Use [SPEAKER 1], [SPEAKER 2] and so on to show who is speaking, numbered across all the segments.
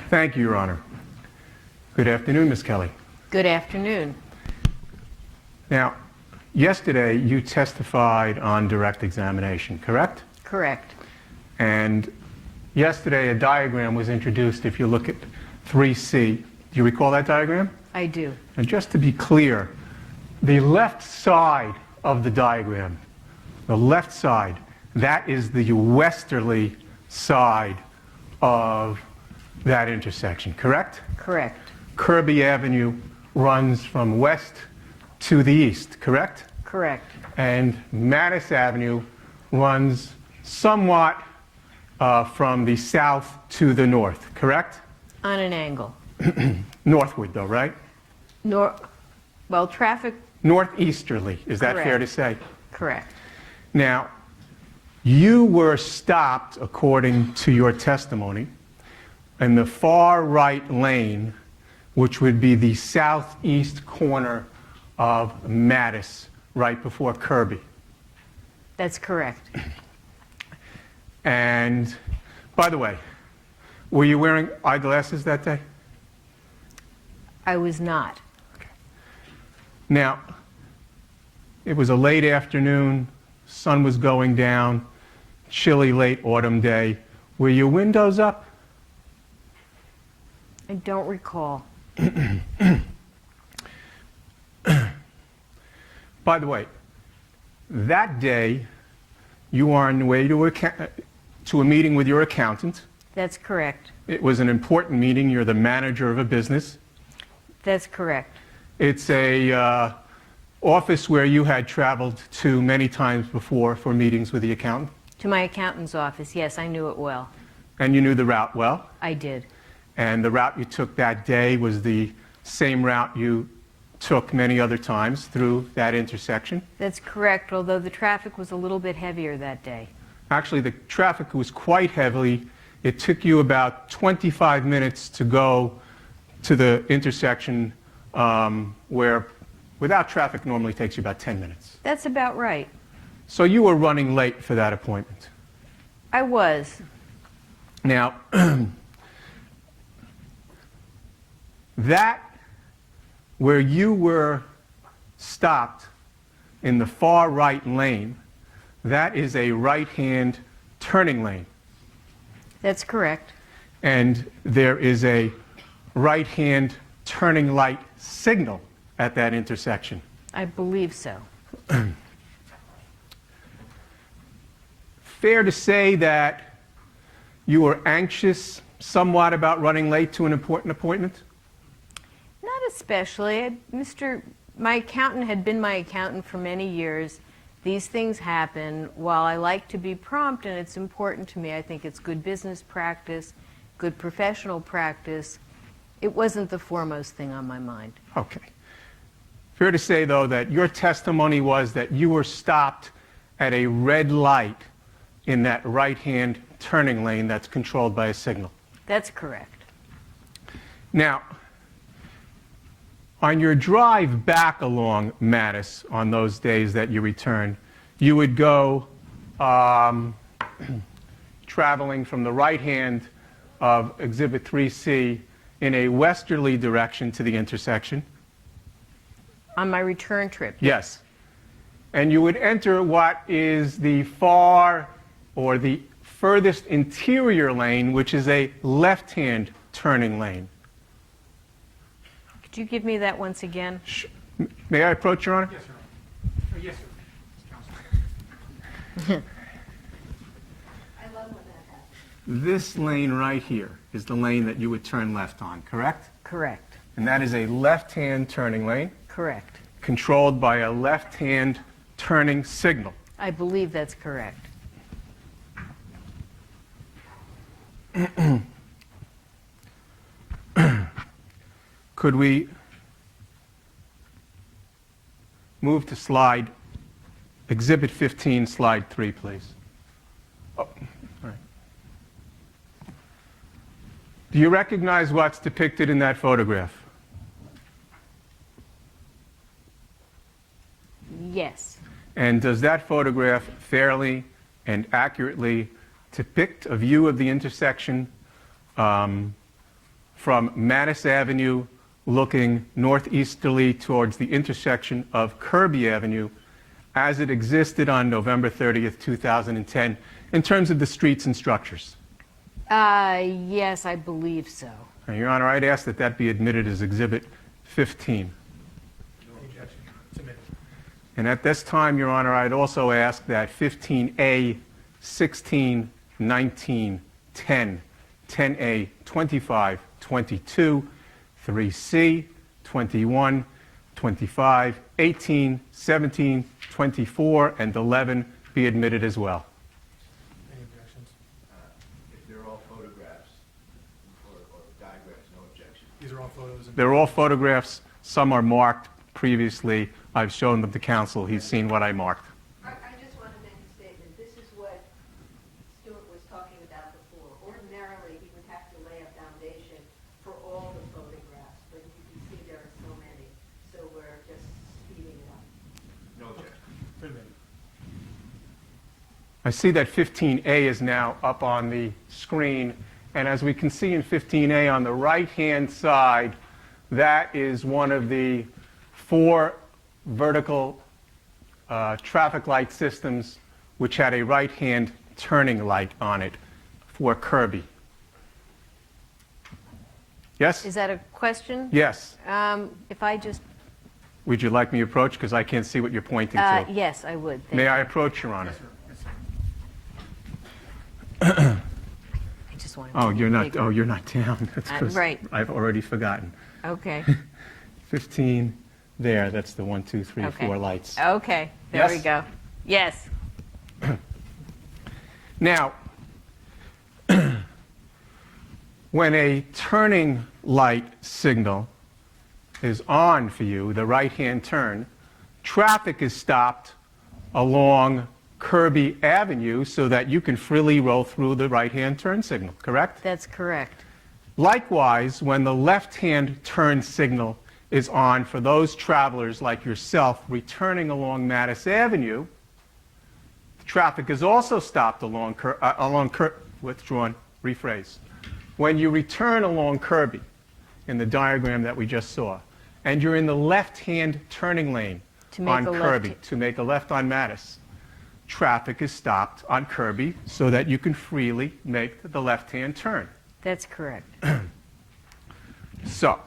[SPEAKER 1] Thank you, Your Honor. Good afternoon, Ms. Kelly.
[SPEAKER 2] Good afternoon.
[SPEAKER 1] Now, yesterday you testified on direct examination, correct?
[SPEAKER 2] Correct.
[SPEAKER 1] And yesterday a diagram was introduced if you look at 3C. Do you recall that diagram?
[SPEAKER 2] I do.
[SPEAKER 1] And just to be clear, the left side of the diagram, the left side, that is the westerly side of that intersection, correct?
[SPEAKER 2] Correct.
[SPEAKER 1] Kirby Avenue runs from west to the east, correct?
[SPEAKER 2] Correct.
[SPEAKER 1] And Mattis Avenue runs somewhat from the south to the north, correct?
[SPEAKER 2] On an angle.
[SPEAKER 1] Northward, though, right?
[SPEAKER 2] Well, traffic.
[SPEAKER 1] Northeasterly, is that fair
[SPEAKER 2] Correct.
[SPEAKER 1] to say?
[SPEAKER 2] Correct.
[SPEAKER 1] Now, you were stopped, according to your testimony, in the far right lane, which would be the southeast corner of Mattis, right before Kirby.
[SPEAKER 2] That's correct.
[SPEAKER 1] And, by the way, were you wearing eyeglasses that day?
[SPEAKER 2] I was not.
[SPEAKER 1] Now, it was a late afternoon, sun was going down, chilly late autumn day. Were your windows up?
[SPEAKER 2] I don't recall.
[SPEAKER 1] By the way, that day you are on the way to a meeting with your accountant.
[SPEAKER 2] That's correct.
[SPEAKER 1] It was an important meeting. You're the manager of a business.
[SPEAKER 2] That's correct.
[SPEAKER 1] It's a office where you had traveled to many times before for meetings with the accountant.
[SPEAKER 2] To my accountant's office, yes, I knew it well.
[SPEAKER 1] And you knew the route well.
[SPEAKER 2] I did.
[SPEAKER 1] And the route you took that day was the same route you took many other times through that intersection.
[SPEAKER 2] That's correct, although the traffic was a little bit heavier that day.
[SPEAKER 1] Actually, the traffic was quite heavy. It took you about 25 minutes to go to the intersection where without traffic normally takes you about 10 minutes.
[SPEAKER 2] That's about right.
[SPEAKER 1] So you were running late for that appointment.
[SPEAKER 2] I was.
[SPEAKER 1] Now, that where you were stopped in the far right lane, that is a right-hand turning lane.
[SPEAKER 2] That's correct.
[SPEAKER 1] And there is a right-hand turning light signal at that intersection.
[SPEAKER 2] I believe so.
[SPEAKER 1] Fair to say that you were anxious somewhat about running late to an important appointment?
[SPEAKER 2] Not especially. My accountant had been my accountant for many years. These things happen. While I like to be prompt and it's important to me, I think it's good business practice, good professional practice. It wasn't the foremost thing on my mind.
[SPEAKER 1] Okay. Fair to say, though, that your testimony was that you were stopped at a red light in that right-hand turning lane that's controlled by a signal.
[SPEAKER 2] That's correct.
[SPEAKER 1] Now, on your drive back along Mattis on those days that you returned, you would go traveling from the right hand of Exhibit 3C in a westerly direction to the intersection.
[SPEAKER 2] On my return trip.
[SPEAKER 1] Yes. And you would enter what is the far or the furthest interior lane, which is a left-hand turning lane.
[SPEAKER 2] Could you give me that once again?
[SPEAKER 1] May I approach, Your Honor?
[SPEAKER 3] Yes, sir. Yes, sir. Counsel.
[SPEAKER 2] I love when that happens.
[SPEAKER 1] This lane right here is the lane that you would turn left on, correct?
[SPEAKER 2] Correct.
[SPEAKER 1] And that is a left-hand turning lane
[SPEAKER 2] Correct.
[SPEAKER 1] controlled by a left-hand turning signal.
[SPEAKER 2] I believe that's correct.
[SPEAKER 1] Could we move to slide, Exhibit 15, slide 3, please? Oh, all right. Do you recognize what's depicted in that photograph?
[SPEAKER 2] Yes.
[SPEAKER 1] And does that photograph fairly and accurately depict a view of the intersection from Mattis Avenue looking northeasterly towards the intersection of Kirby Avenue as it existed on November 30th, 2010, in terms of the streets and structures?
[SPEAKER 2] Yes, I believe so.
[SPEAKER 1] Your Honor, I'd ask that that be admitted as Exhibit 15.
[SPEAKER 3] No objection. It's admitted.
[SPEAKER 1] And at this time, Your Honor, I'd also ask that 15A, 16, 19, 10, 10A, 25, 22, 3C, 21, 25, 18, 17, 24, and 11 be admitted as well.
[SPEAKER 3] Any objections?
[SPEAKER 4] If they're all photographs or diagrams, no objection.
[SPEAKER 3] These are all photos.
[SPEAKER 1] They're all photographs. Some are marked previously. I've shown them to counsel. He's seen what I marked.
[SPEAKER 5] I just want to make a statement. This is what Stuart was talking about before. Ordinarily, he would have to lay a foundation for all the photographs, but you can see there are so many, so we're just speeding it up.
[SPEAKER 4] No objection.
[SPEAKER 3] Admitted.
[SPEAKER 1] I see that 15A is now up on the screen, and as we can see in 15A on the right-hand side, that is one of the 4 vertical traffic light systems which had a right-hand turning light on it for Kirby. Yes?
[SPEAKER 2] Is that a question?
[SPEAKER 1] Yes.
[SPEAKER 2] If I just,
[SPEAKER 1] Would you like me to approach, because I can't see what you're pointing to?
[SPEAKER 2] yes, I would. Thank
[SPEAKER 1] May
[SPEAKER 2] you.
[SPEAKER 1] I approach, Your Honor?
[SPEAKER 3] Yes, sir. Yes, sir.
[SPEAKER 2] I just wanted
[SPEAKER 1] Oh,
[SPEAKER 2] to be
[SPEAKER 1] you're not.
[SPEAKER 2] bigger.
[SPEAKER 1] Oh, you're not down. That's 'cause
[SPEAKER 2] right.
[SPEAKER 1] I've already forgotten.
[SPEAKER 2] Okay.
[SPEAKER 1] 15 there. That's the 1, 2, 3,
[SPEAKER 2] Okay.
[SPEAKER 1] 4 lights.
[SPEAKER 2] Okay. There we
[SPEAKER 1] Yes?
[SPEAKER 2] go. Yes.
[SPEAKER 1] Now, when a turning light signal is on for you, the right-hand turn, traffic is stopped along Kirby Avenue so that you can freely roll through the right-hand turn signal, correct?
[SPEAKER 2] That's correct.
[SPEAKER 1] Likewise, when the left-hand turn signal is on for those travelers like yourself returning along Mattis Avenue, traffic is also stopped along rephrase. When you return along Kirby, in the diagram that we just saw, and you're in the left-hand turning lane
[SPEAKER 2] To make
[SPEAKER 1] on
[SPEAKER 2] a left-
[SPEAKER 1] Kirby to make a left on Mattis, traffic is stopped on Kirby so that you can freely make the left-hand turn.
[SPEAKER 2] That's correct.
[SPEAKER 1] So,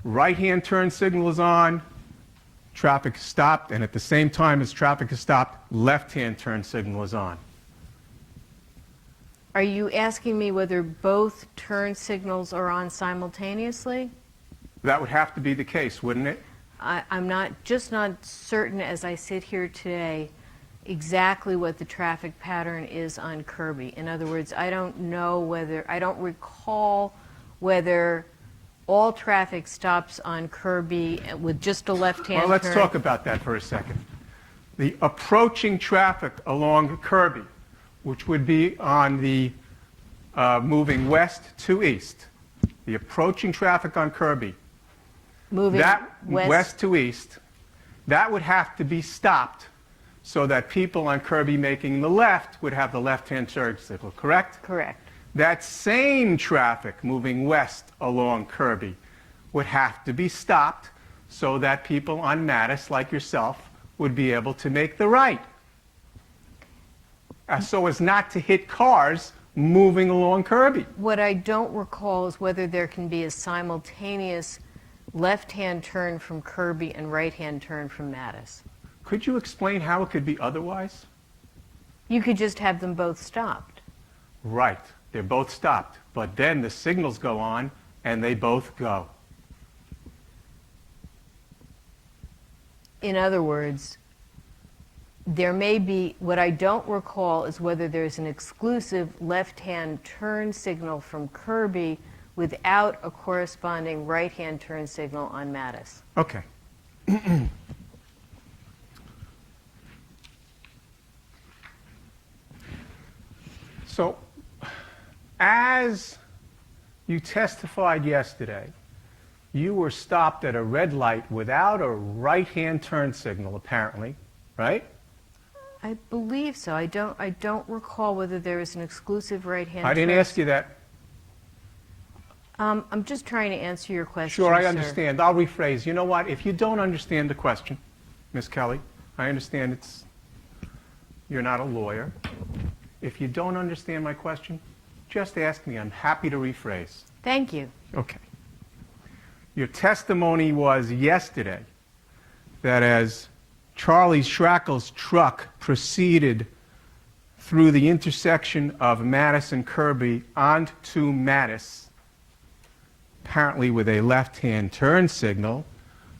[SPEAKER 1] right-hand turn signal is on, traffic is stopped, and at the same time as traffic is stopped, left-hand turn signal is on.
[SPEAKER 2] Are you asking me whether both turn signals are on simultaneously?
[SPEAKER 1] That would have to be the case, wouldn't it?
[SPEAKER 2] I'm not certain as I sit here today exactly what the traffic pattern is on Kirby. In other words, I don't recall whether all traffic stops on Kirby with just a left-hand
[SPEAKER 1] Well, let's
[SPEAKER 2] turn.
[SPEAKER 1] talk about that for a second. The approaching traffic along Kirby, which would be on the moving west to east, the approaching traffic on Kirby,
[SPEAKER 2] Moving
[SPEAKER 1] that
[SPEAKER 2] west.
[SPEAKER 1] to east, that would have to be stopped so that people on Kirby making the left would have the left-hand turn signal, correct?
[SPEAKER 2] Correct.
[SPEAKER 1] That same traffic moving west along Kirby would have to be stopped so that people on Mattis, like yourself, would be able to make the right. So as not to hit cars moving along Kirby.
[SPEAKER 2] What I don't recall is whether there can be a simultaneous left-hand turn from Kirby and right-hand turn from Mattis.
[SPEAKER 1] Could you explain how it could be otherwise?
[SPEAKER 2] You could just have them both stopped.
[SPEAKER 1] Right. They're both stopped. But then the signals go on and they both go.
[SPEAKER 2] In other words, there may be, what I don't recall is whether there's an exclusive left-hand turn signal from Kirby without a corresponding right-hand turn signal on Mattis.
[SPEAKER 1] Okay. So, as you testified yesterday, you were stopped at a red light without a right-hand turn signal, apparently, right?
[SPEAKER 2] I believe so. I don't recall whether there is an exclusive right-hand turn.
[SPEAKER 1] I didn't ask you that.
[SPEAKER 2] I'm just trying to answer your question,
[SPEAKER 1] Sure, I
[SPEAKER 2] sir.
[SPEAKER 1] understand. I'll rephrase. You know what? If you don't understand the question, Ms. Kelly, I understand you're not a lawyer. If you don't understand my question, just ask me. I'm happy to rephrase.
[SPEAKER 2] Thank you.
[SPEAKER 1] Okay. Your testimony was yesterday that as Charlie Schrackle's truck proceeded through the intersection of Mattis and Kirby onto Mattis, apparently with a left-hand turn signal,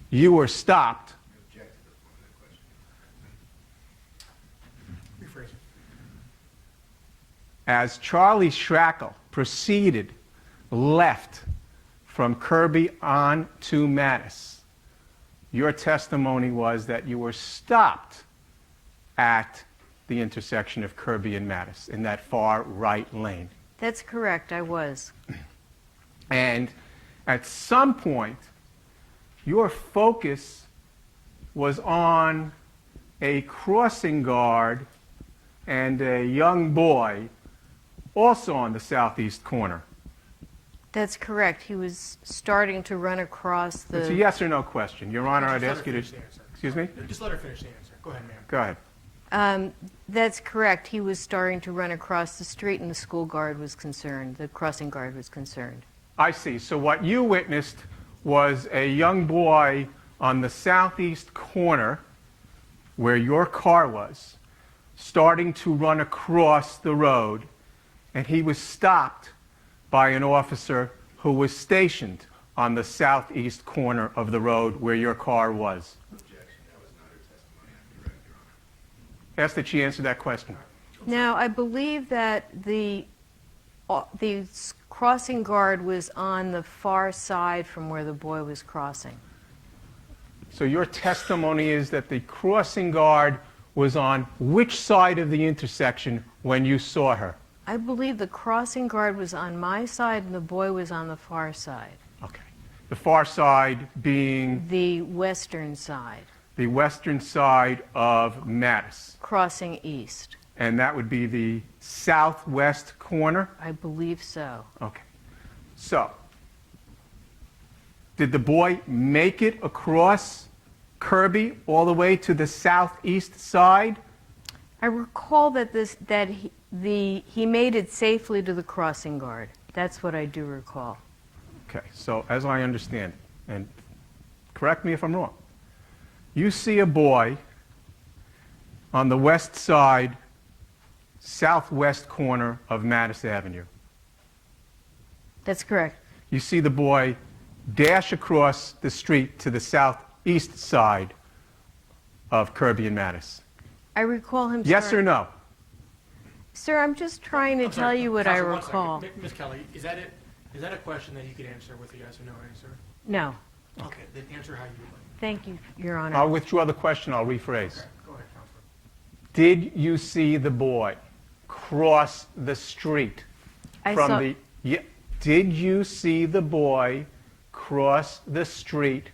[SPEAKER 1] you were stopped.
[SPEAKER 4] Object to the point of the question.
[SPEAKER 3] Rephrase it.
[SPEAKER 1] As Charlie Schrackle proceeded left from Kirby on to Mattis, your testimony was that you were stopped at the intersection of Kirby and Mattis in that far right lane.
[SPEAKER 2] That's correct, I was.
[SPEAKER 1] And at some point, your focus was on a crossing guard and a young boy also on the southeast corner.
[SPEAKER 2] That's correct. He was starting to run across
[SPEAKER 1] It's a
[SPEAKER 2] the...
[SPEAKER 1] yes or no question. Your Honor, I'd
[SPEAKER 3] Just let
[SPEAKER 1] ask
[SPEAKER 3] her
[SPEAKER 1] you to...
[SPEAKER 3] finish the answer.
[SPEAKER 1] Excuse me?
[SPEAKER 3] Just let her finish the answer. Go ahead, ma'am.
[SPEAKER 1] Go ahead.
[SPEAKER 2] That's correct. He was starting to run across the street and the school guard was concerned. The crossing guard was concerned.
[SPEAKER 1] I see. So what you witnessed was a young boy on the southeast corner where your car was, starting to run across the road, and he was stopped by an officer who was stationed on the southeast corner of the road where your car was.
[SPEAKER 4] Objection, that was not her testimony. I'm correct, Your Honor.
[SPEAKER 1] Ask that she answer that question.
[SPEAKER 2] Now, I believe that the crossing guard was on the far side from where the boy was crossing.
[SPEAKER 1] So your testimony is that the crossing guard was on which side of the intersection when you saw her?
[SPEAKER 2] I believe the crossing guard was on my side and the boy was on the far side,
[SPEAKER 1] Okay. The far side being
[SPEAKER 2] the western side,
[SPEAKER 1] the western side of Mattis.
[SPEAKER 2] crossing east.
[SPEAKER 1] And that would be the southwest corner?
[SPEAKER 2] I believe so.
[SPEAKER 1] Okay. So, did the boy make it across Kirby all the way to the southeast side?
[SPEAKER 2] I recall that he made it safely to the crossing guard. That's what I do recall.
[SPEAKER 1] Okay, so as I understand, and correct me if I'm wrong, you see a boy on the west side, southwest corner of Mattis Avenue.
[SPEAKER 2] That's correct.
[SPEAKER 1] You see the boy dash across the street to the southeast side of Kirby and Mattis.
[SPEAKER 2] I recall him.
[SPEAKER 1] Yes or no?
[SPEAKER 2] Sir, I'm just trying to
[SPEAKER 3] I'm
[SPEAKER 2] tell
[SPEAKER 3] sorry,
[SPEAKER 2] you what I
[SPEAKER 3] Counselor, one second.
[SPEAKER 2] recall.
[SPEAKER 3] Ms. Kelly, is that it? Is that a question that you could answer with a yes or no answer?
[SPEAKER 2] No.
[SPEAKER 3] Okay, then answer how you would like.
[SPEAKER 2] Thank you, Your Honor.
[SPEAKER 1] I'll withdraw the question. I'll rephrase.
[SPEAKER 3] Okay, go ahead, Counselor.
[SPEAKER 1] Did you see the boy cross the street
[SPEAKER 2] I
[SPEAKER 1] from
[SPEAKER 2] saw-
[SPEAKER 1] the? Did you see the boy cross the street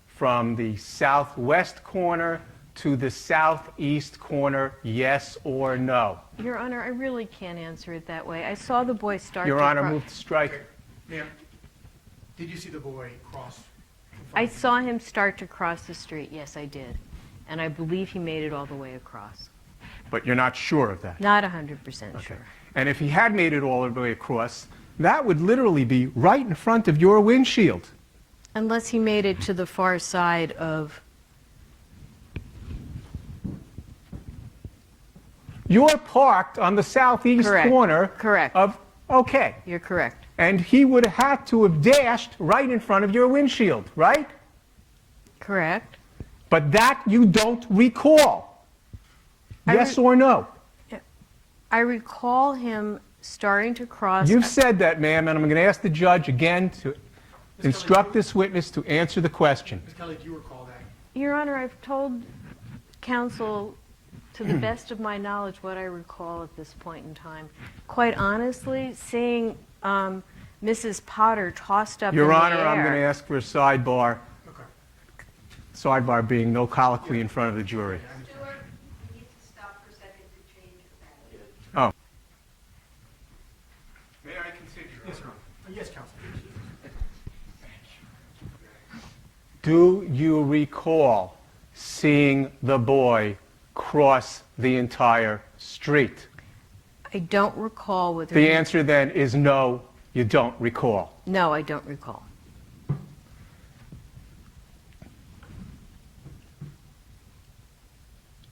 [SPEAKER 1] from the southwest corner to the southeast corner? Yes or no?
[SPEAKER 2] Your Honor, I really can't answer it that way. I saw the boy start
[SPEAKER 1] Your
[SPEAKER 2] to
[SPEAKER 1] Honor,
[SPEAKER 2] cro-
[SPEAKER 1] move to strike.
[SPEAKER 3] Okay, ma'am, did you see the boy cross? in front
[SPEAKER 2] I
[SPEAKER 3] of you?
[SPEAKER 2] saw him start to cross the street. Yes, I did. And I believe he made it all the way across.
[SPEAKER 1] But you're not sure of that.
[SPEAKER 2] Not 100%
[SPEAKER 1] Okay.
[SPEAKER 2] sure.
[SPEAKER 1] And if he had made it all the way across, that would literally be right in front of your windshield.
[SPEAKER 2] Unless he made it to the far side of...
[SPEAKER 1] You're parked on the southeast
[SPEAKER 2] Correct.
[SPEAKER 1] corner
[SPEAKER 2] Correct.
[SPEAKER 1] of, okay.
[SPEAKER 2] You're correct.
[SPEAKER 1] And he would have had to have dashed right in front of your windshield, right?
[SPEAKER 2] Correct.
[SPEAKER 1] But that you don't recall.
[SPEAKER 2] I
[SPEAKER 1] Yes or no?
[SPEAKER 2] I recall him starting to cross...
[SPEAKER 1] You've said that, ma'am, and I'm going to ask the judge again to
[SPEAKER 3] Kelly,
[SPEAKER 1] instruct this witness to answer the question.
[SPEAKER 3] Ms. Kelly, do you recall that?
[SPEAKER 2] Your Honor, I've told counsel, to the best of my knowledge, what I recall at this point in time. Quite honestly, seeing Mrs. Potter tossed up
[SPEAKER 1] Your
[SPEAKER 2] in
[SPEAKER 1] Honor,
[SPEAKER 2] the
[SPEAKER 1] I'm going to
[SPEAKER 2] air.
[SPEAKER 1] ask for a sidebar,
[SPEAKER 3] Okay.
[SPEAKER 1] sidebar being no colloquy in front of the jury.
[SPEAKER 5] Stuart, you need to stop for a second to change the battery.
[SPEAKER 1] May I continue?
[SPEAKER 3] Yes, sir. Yes, Counselor.
[SPEAKER 1] Do you recall seeing the boy cross the entire street?
[SPEAKER 2] I don't recall whether
[SPEAKER 1] The answer then is no, you don't recall.
[SPEAKER 2] No, I don't recall.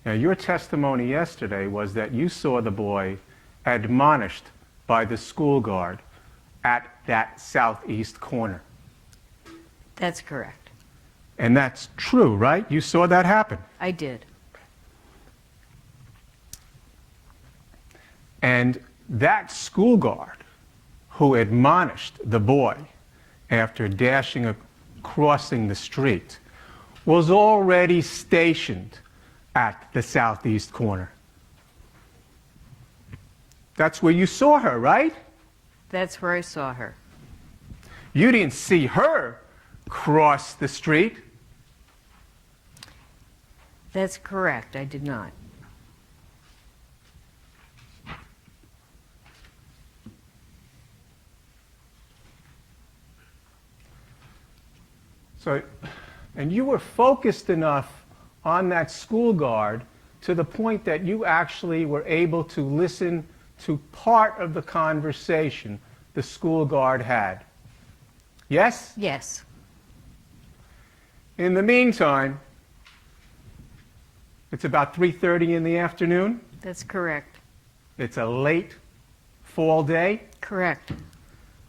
[SPEAKER 1] Now, your testimony yesterday was that you saw the boy admonished by the school guard at that southeast corner.
[SPEAKER 2] That's correct.
[SPEAKER 1] And that's true, right? You saw that happen.
[SPEAKER 2] I did.
[SPEAKER 1] And that school guard who admonished the boy after crossing the street was already stationed at the southeast corner. That's where you saw her, right?
[SPEAKER 2] That's where I saw her.
[SPEAKER 1] You didn't see her cross the street.
[SPEAKER 2] That's correct. I did not.
[SPEAKER 1] So, and you were focused enough on that school guard to the point that you actually were able to listen to part of the conversation the school guard had. Yes?
[SPEAKER 2] Yes.
[SPEAKER 1] In the meantime, it's about 3:30 in the afternoon.
[SPEAKER 2] That's correct.
[SPEAKER 1] It's a late fall day.
[SPEAKER 2] Correct.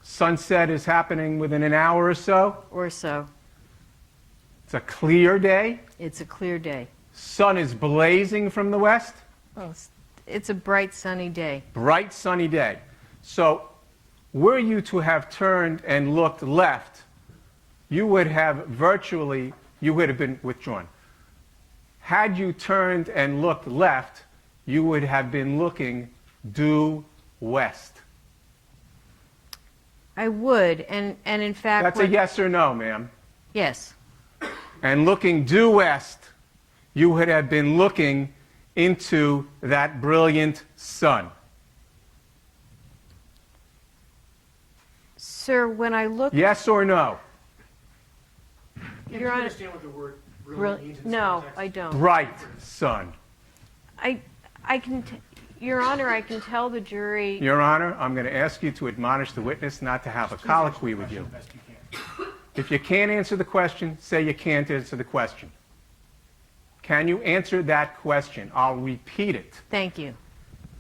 [SPEAKER 1] Sunset is happening within an hour or so.
[SPEAKER 2] Or so.
[SPEAKER 1] It's a clear day.
[SPEAKER 2] It's a clear day.
[SPEAKER 1] Sun is blazing from the west.
[SPEAKER 2] Well, it's a bright, sunny day.
[SPEAKER 1] Bright sunny day. So were you to have turned and looked left, you would have been withdrawn. Had you turned and looked left, you would have been looking due west.
[SPEAKER 2] I would, and in fact...
[SPEAKER 1] That's a yes or no, ma'am.
[SPEAKER 2] Yes.
[SPEAKER 1] And looking due west, you would have been looking into that brilliant sun.
[SPEAKER 2] Sir, when I look...
[SPEAKER 1] Yes or no?
[SPEAKER 3] Yeah, do you
[SPEAKER 2] Your Honor-
[SPEAKER 3] understand what the word brilliant means in this
[SPEAKER 2] No,
[SPEAKER 3] context?
[SPEAKER 2] I don't.
[SPEAKER 1] Bright sun.
[SPEAKER 2] Your Honor, I can tell the jury...
[SPEAKER 1] Your Honor, I'm going to ask you to admonish the witness not to have a colloquy with you.
[SPEAKER 3] Best you can.
[SPEAKER 1] If you can't answer the question, say you can't answer the question. Can you answer that question? I'll repeat it.
[SPEAKER 2] Thank you.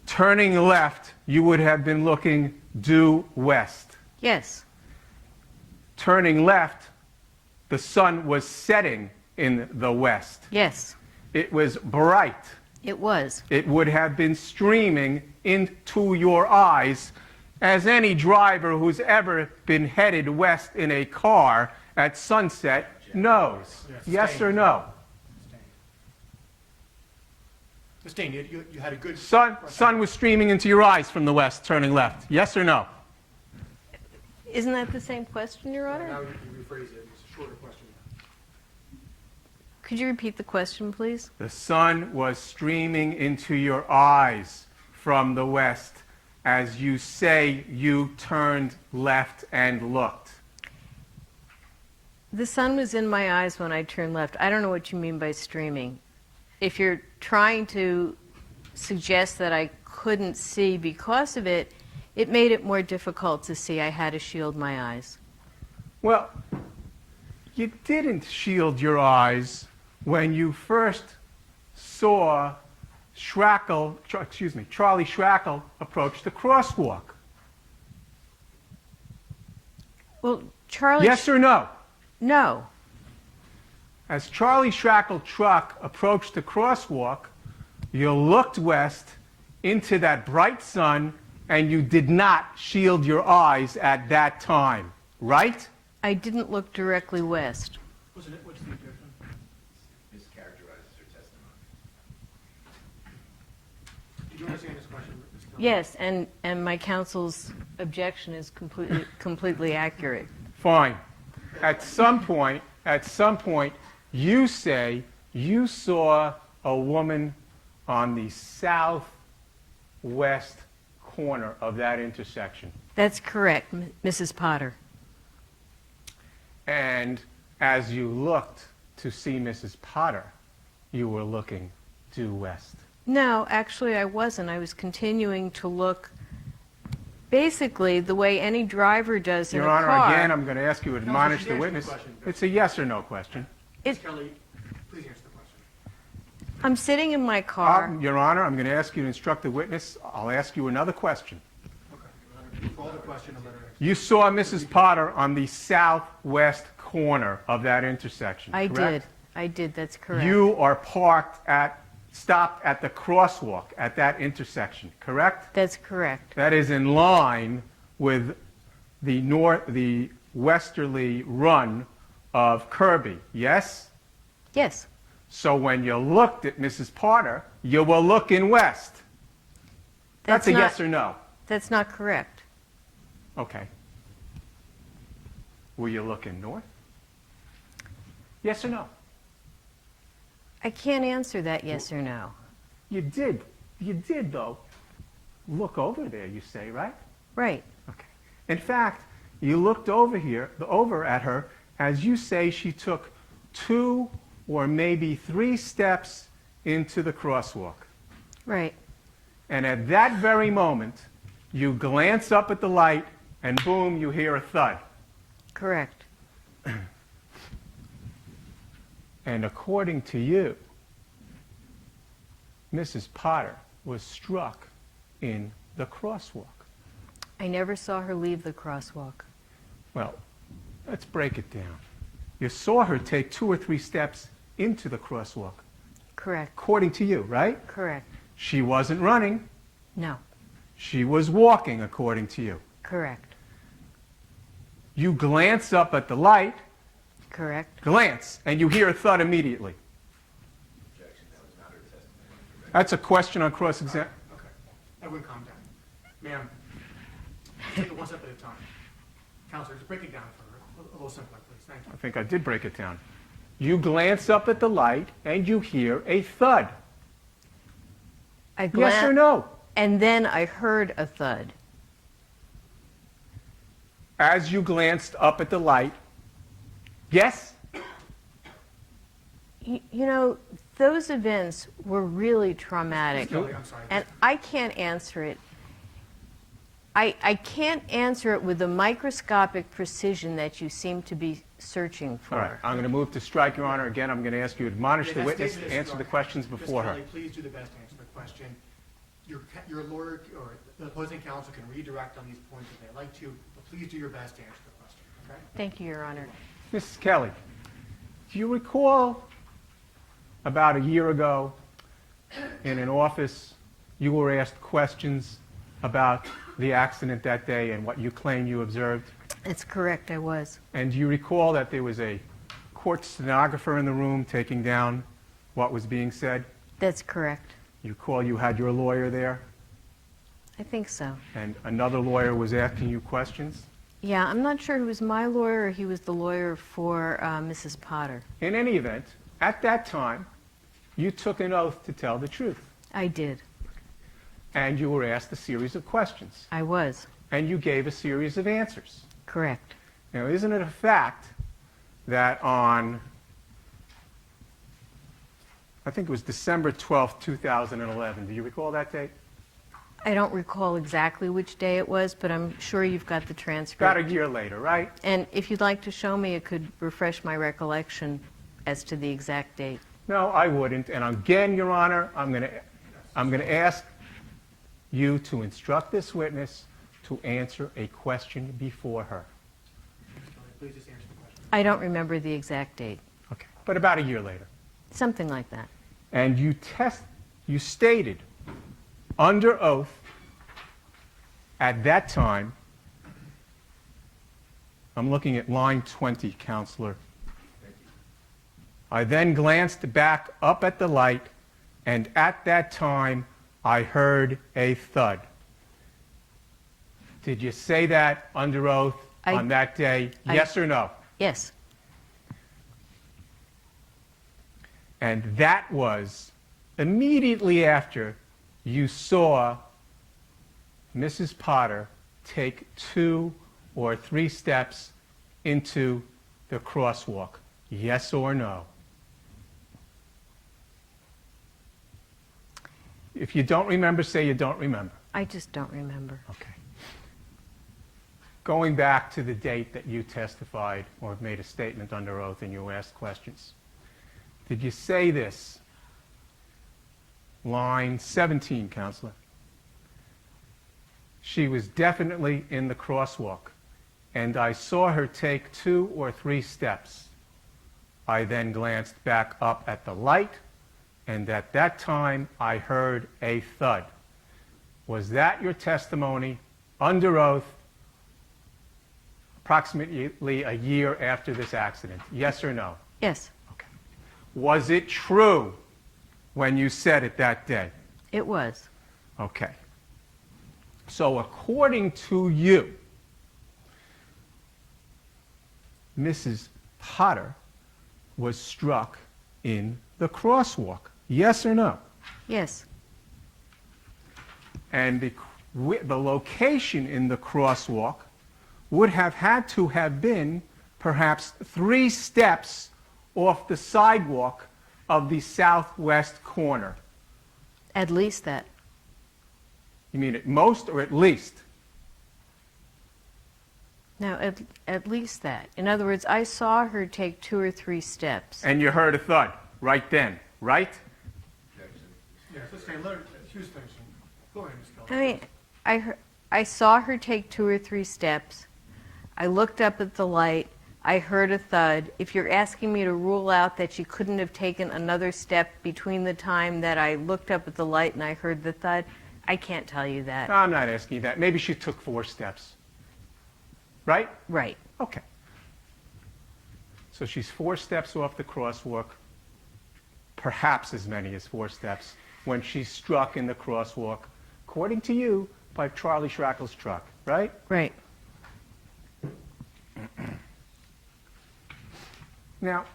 [SPEAKER 1] Turning left, you would have been looking due west.
[SPEAKER 2] Yes.
[SPEAKER 1] Turning left, the sun was setting in the west.
[SPEAKER 2] Yes.
[SPEAKER 1] It was bright.
[SPEAKER 2] It was.
[SPEAKER 1] It would have been streaming into your eyes, as any driver who's ever been headed west in a car at sunset knows. Yes or no?
[SPEAKER 3] Sustained. You had a good...
[SPEAKER 1] Sun was streaming into your eyes from the west, turning left. Yes or no?
[SPEAKER 2] Isn't that the same question, Your
[SPEAKER 3] Now
[SPEAKER 2] Honor?
[SPEAKER 3] you rephrase it. It's a shorter question.
[SPEAKER 2] Could you repeat the question, please?
[SPEAKER 1] The sun was streaming into your eyes from the west as you say you turned left and looked.
[SPEAKER 2] The sun was in my eyes when I turned left. I don't know what you mean by streaming. If you're trying to suggest that I couldn't see because of it, it made it more difficult to see. I had to shield my eyes.
[SPEAKER 1] Well, you didn't shield your eyes when you first saw Charlie Schrackle approach the crosswalk.
[SPEAKER 2] Well, Charlie...
[SPEAKER 1] Yes or no?
[SPEAKER 2] No.
[SPEAKER 1] As Charlie Schrackle truck approached the crosswalk, you looked west into that bright sun and you did not shield your eyes at that time, right?
[SPEAKER 2] I didn't look directly west.
[SPEAKER 3] What's the objection?
[SPEAKER 4] Mischaracterizes her testimony.
[SPEAKER 3] Did you understand this question? Ms. Kelly?
[SPEAKER 2] Yes, and my counsel's objection is completely accurate.
[SPEAKER 1] Fine. At some point, you say you saw a woman on the southwest corner of that intersection.
[SPEAKER 2] That's correct, Mrs. Potter.
[SPEAKER 1] And as you looked to see Mrs. Potter, you were looking due west.
[SPEAKER 2] No, actually I wasn't. I was continuing to look basically the way any driver does in
[SPEAKER 1] Your
[SPEAKER 2] a
[SPEAKER 1] Honor,
[SPEAKER 2] car.
[SPEAKER 1] again, I'm going to ask you to admonish
[SPEAKER 3] she's
[SPEAKER 1] the
[SPEAKER 3] answering
[SPEAKER 1] witness.
[SPEAKER 3] the question.
[SPEAKER 1] It's a yes or no question.
[SPEAKER 3] Ms. Kelly, please answer the question.
[SPEAKER 2] I'm sitting in my car.
[SPEAKER 1] Your Honor, I'm going to ask you to instruct the witness. I'll ask you another question.
[SPEAKER 3] Okay, Your Honor, call the question and let her answer.
[SPEAKER 1] You saw Mrs. Potter on the southwest corner of that intersection,
[SPEAKER 2] I
[SPEAKER 1] correct?
[SPEAKER 2] did. I did. That's correct.
[SPEAKER 1] You are stopped at the crosswalk at that intersection, correct?
[SPEAKER 2] That's correct.
[SPEAKER 1] That is in line with the westerly run of Kirby, yes?
[SPEAKER 2] Yes.
[SPEAKER 1] So when you looked at Mrs. Potter, you were looking west. That's a
[SPEAKER 2] not,
[SPEAKER 1] yes or no?
[SPEAKER 2] That's not correct.
[SPEAKER 1] Okay. Were you looking north? Yes or no?
[SPEAKER 2] I can't answer that yes or no.
[SPEAKER 1] You did. You did, though. Look over there, you say, right?
[SPEAKER 2] Right.
[SPEAKER 1] Okay. In fact, you looked over at her, as you say she took 2 or maybe 3 steps into the crosswalk.
[SPEAKER 2] Right.
[SPEAKER 1] And at that very moment, you glance up at the light, and boom, you hear a thud.
[SPEAKER 2] Correct.
[SPEAKER 1] And according to you, Mrs. Potter was struck in the crosswalk.
[SPEAKER 2] I never saw her leave the crosswalk.
[SPEAKER 1] Well, let's break it down. You saw her take 2 or 3 steps into the crosswalk,
[SPEAKER 2] Correct.
[SPEAKER 1] according to you, right?
[SPEAKER 2] Correct.
[SPEAKER 1] She wasn't running.
[SPEAKER 2] No.
[SPEAKER 1] She was walking, according to you.
[SPEAKER 2] Correct.
[SPEAKER 1] You glance up at the light,
[SPEAKER 2] Correct.
[SPEAKER 1] glance, and you hear a thud immediately.
[SPEAKER 4] Objection, that was not her testimony.
[SPEAKER 1] That's a question on cross-examination.
[SPEAKER 3] Okay, everyone calm down. Ma'am, take it one step at a time. Counselor, just break it down for her, a little simpler, please, thank you.
[SPEAKER 1] I think I did break it down. You glance up at the light, and you hear a thud.
[SPEAKER 2] I
[SPEAKER 1] Yes or no?
[SPEAKER 2] And then I heard a thud.
[SPEAKER 1] As you glanced up at the light, yes?
[SPEAKER 2] You know, those events were really traumatic.
[SPEAKER 3] Ms. Kelly, I'm sorry.
[SPEAKER 2] And I can't answer it. I can't answer it with the microscopic precision that you seem to be searching for.
[SPEAKER 1] All right, I'm going to move to strike, Your Honor. Again, I'm going to ask you to admonish
[SPEAKER 3] Yeah,
[SPEAKER 1] the
[SPEAKER 3] that's
[SPEAKER 1] witness,
[SPEAKER 3] stated as
[SPEAKER 1] answer the
[SPEAKER 3] struck.
[SPEAKER 1] questions before
[SPEAKER 3] Ms.
[SPEAKER 1] her.
[SPEAKER 3] Kelly, please do the best to answer the question. Your lawyer or the opposing counsel can redirect on these points if they'd like to, but please do your best to answer the question, okay?
[SPEAKER 2] Thank you, Your Honor.
[SPEAKER 1] Mrs. Kelly, do you recall about a year ago in an office you were asked questions about the accident that day and what you claim you observed?
[SPEAKER 2] That's correct, I was.
[SPEAKER 1] And do you recall that there was a court stenographer in the room taking down what was being said?
[SPEAKER 2] That's correct.
[SPEAKER 1] You recall you had your lawyer there
[SPEAKER 2] I think so.
[SPEAKER 1] and another lawyer was asking you questions?
[SPEAKER 2] Yeah, I'm not sure who was my lawyer or he was the lawyer for Mrs. Potter.
[SPEAKER 1] In any event, at that time, you took an oath to tell the truth.
[SPEAKER 2] I did.
[SPEAKER 1] And you were asked a series of questions.
[SPEAKER 2] I was.
[SPEAKER 1] And you gave a series of answers.
[SPEAKER 2] Correct.
[SPEAKER 1] Now, isn't it a fact that on, I think it was December 12th, 2011, do you recall that date?
[SPEAKER 2] I don't recall exactly which day it was, but I'm sure you've got the
[SPEAKER 1] About
[SPEAKER 2] transcript.
[SPEAKER 1] a year later, right?
[SPEAKER 2] And if you'd like to show me, it could refresh my recollection as to the exact date.
[SPEAKER 1] No, I wouldn't. And again, Your Honor, I'm going to ask you to instruct this witness to answer a question before her.
[SPEAKER 3] Ms. Kelly, please just answer the question.
[SPEAKER 2] I don't remember the exact date.
[SPEAKER 1] Okay. But about a year later.
[SPEAKER 2] Something like that.
[SPEAKER 1] And you stated under oath at that time, I'm looking at line 20, Counselor. I then glanced back up at the light, and at that time, I heard a thud. Did you say that under oath on that day? Yes or no?
[SPEAKER 2] Yes.
[SPEAKER 1] And that was immediately after you saw Mrs. Potter take 2 or 3 steps into the crosswalk. Yes or no? If you don't remember, say you don't remember.
[SPEAKER 2] I just don't remember.
[SPEAKER 1] Okay. Going back to the date that you testified or made a statement under oath and you asked questions, did you say this? Line 17, Counselor. She was definitely in the crosswalk, and I saw her take 2 or 3 steps. I then glanced back up at the light, and at that time I heard a thud. Was that your testimony under oath approximately a year after this accident? Yes or no?
[SPEAKER 2] Yes,
[SPEAKER 1] Okay. Was it true when you said it that day?
[SPEAKER 2] it was.
[SPEAKER 1] Okay. So according to you, Mrs. Potter was struck in the crosswalk. Yes or no?
[SPEAKER 2] Yes,
[SPEAKER 1] And the location in the crosswalk would have had to have been perhaps 3 steps off the sidewalk of the southwest corner.
[SPEAKER 2] at least that.
[SPEAKER 1] You mean at most or at least?
[SPEAKER 2] No, at least that. In other words, I saw her take 2 or 3 steps.
[SPEAKER 1] And you heard a thud right then, right?
[SPEAKER 3] Yeah, so say, let her, she was finishing. Go ahead, Ms. Keller.
[SPEAKER 2] I mean, I saw her take 2 or 3 steps. I looked up at the light. I heard a thud. If you're asking me to rule out that she couldn't have taken another step between the time that I looked up at the light and I heard the thud, I can't tell you that.
[SPEAKER 1] No, I'm not asking you that. Maybe she took 4 steps. Right?
[SPEAKER 2] Right.
[SPEAKER 1] Okay. So she's 4 steps off the crosswalk, perhaps as many as 4 steps, when she's struck in the crosswalk, according to you, by Charlie Schrackle's truck, right?
[SPEAKER 2] Right.
[SPEAKER 1] Now,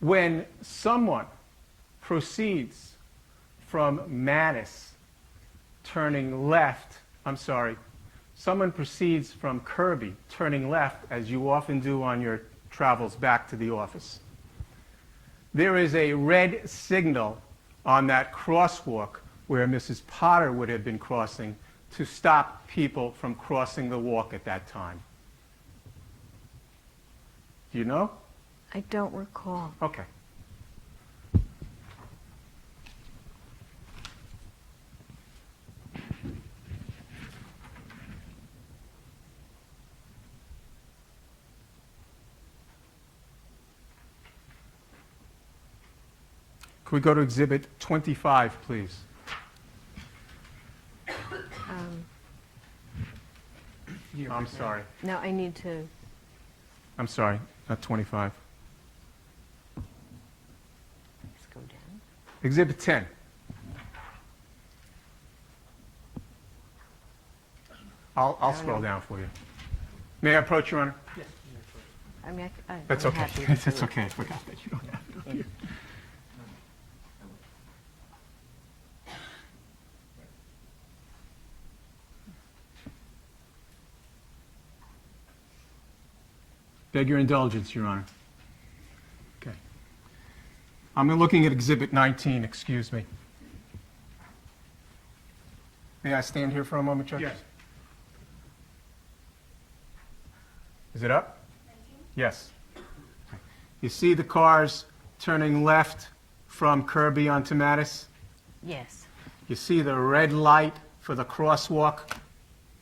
[SPEAKER 1] when someone proceeds from Mattis turning left, someone proceeds from Kirby turning left, as you often do on your travels back to the office, there is a red signal on that crosswalk where Mrs. Potter would have been crossing to stop people from crossing the walk at that time. Do you know?
[SPEAKER 2] I don't recall.
[SPEAKER 1] Okay. Could we go to Exhibit 25, please? I'm sorry.
[SPEAKER 2] No, I need to.
[SPEAKER 1] I'm sorry, not 25.
[SPEAKER 2] Let's go down.
[SPEAKER 1] Exhibit 10. I'll scroll down for you. May I approach, Your Honor?
[SPEAKER 3] Yes.
[SPEAKER 2] I mean,
[SPEAKER 1] That's
[SPEAKER 2] I'm
[SPEAKER 1] okay.
[SPEAKER 2] happy to
[SPEAKER 1] That's
[SPEAKER 2] do it.
[SPEAKER 1] okay. I forgot that you don't have it on here. Beg your indulgence, Your Honor. Okay. I'm looking at Exhibit 19, excuse me. May I stand here for a moment, Judge?
[SPEAKER 3] Yes.
[SPEAKER 1] Is it up? Yes. You see the cars turning left from Kirby onto Mattis?
[SPEAKER 2] Yes.
[SPEAKER 1] You see the red light for the crosswalk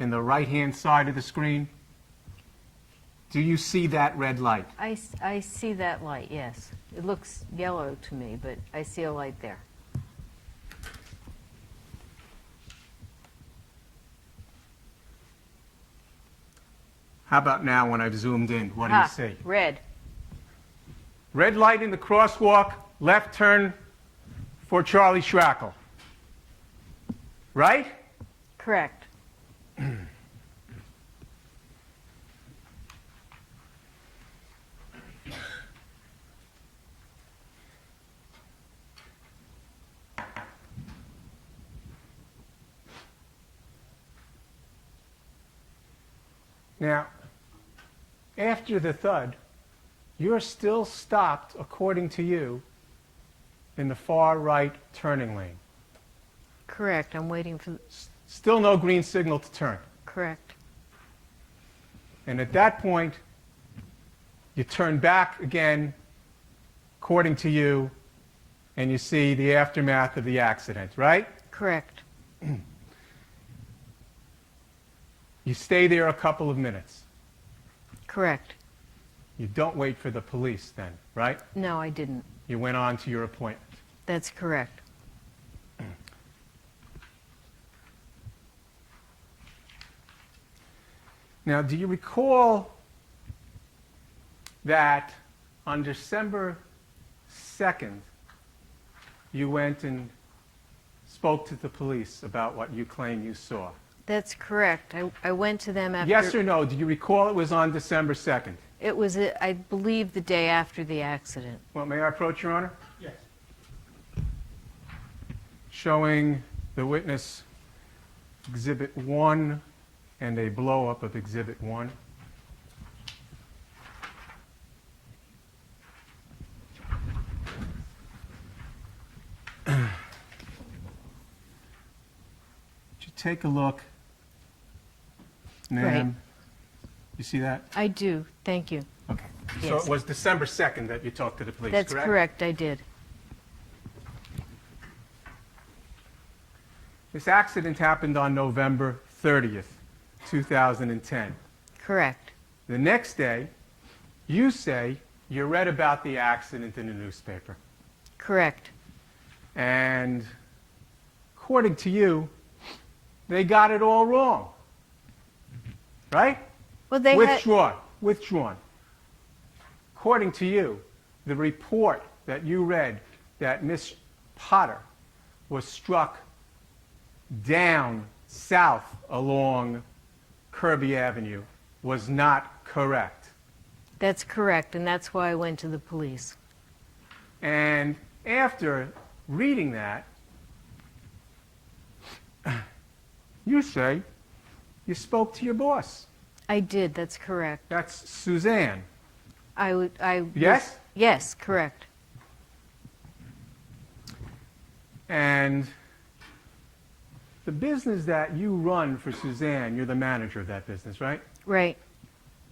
[SPEAKER 1] in the right-hand side of the screen? Do you see that red light?
[SPEAKER 2] I see that light, yes. It looks yellow to me, but I see a light there.
[SPEAKER 1] How about now when I've zoomed in? What do you see?
[SPEAKER 2] Red.
[SPEAKER 1] Red light in the crosswalk, left turn for Charlie Schrackle. Right?
[SPEAKER 2] Correct.
[SPEAKER 1] Now, after the thud, you're still stopped, according to you, in the far right turning lane.
[SPEAKER 2] Correct. I'm waiting for.
[SPEAKER 1] Still no green signal to turn.
[SPEAKER 2] Correct.
[SPEAKER 1] And at that point, you turn back again, according to you, and you see the aftermath of the accident, right?
[SPEAKER 2] Correct.
[SPEAKER 1] You stay there a couple of minutes.
[SPEAKER 2] Correct.
[SPEAKER 1] You don't wait for the police then, right?
[SPEAKER 2] No, I didn't.
[SPEAKER 1] You went on to your appointment.
[SPEAKER 2] That's correct.
[SPEAKER 1] Now, do you recall that on December 2nd, you went and spoke to the police about what you claim you saw?
[SPEAKER 2] That's correct. I went to them after.
[SPEAKER 1] Yes or no? Do you recall it was on December 2nd?
[SPEAKER 2] It was, I believe, the day after the accident.
[SPEAKER 1] Well, may I approach, Your Honor?
[SPEAKER 3] Yes.
[SPEAKER 1] Showing the witness Exhibit 1 and a blow-up of Exhibit 1. Would you take a look, ma'am?
[SPEAKER 2] Right.
[SPEAKER 1] You see that?
[SPEAKER 2] I do. Thank you.
[SPEAKER 1] Okay. So
[SPEAKER 2] Yes.
[SPEAKER 1] it was December 2nd that you talked to the police,
[SPEAKER 2] That's correct. I did.
[SPEAKER 1] This accident happened on November 30th, 2010.
[SPEAKER 2] Correct.
[SPEAKER 1] The next day, you say you read about the accident in the newspaper.
[SPEAKER 2] Correct.
[SPEAKER 1] And according to you, they got it all wrong. Right?
[SPEAKER 2] Well, they had.
[SPEAKER 1] Withdrawn. According to you, the report that you read that Miss Potter was struck down south along Kirby Avenue was not correct.
[SPEAKER 2] That's correct, and that's why I went to the police.
[SPEAKER 1] And after reading that, you say you spoke to your boss.
[SPEAKER 2] I did. That's correct.
[SPEAKER 1] That's Suzanne. Yes?
[SPEAKER 2] Yes, correct.
[SPEAKER 1] And the business that you run for Suzanne, you're the manager of that business, right?
[SPEAKER 2] Right.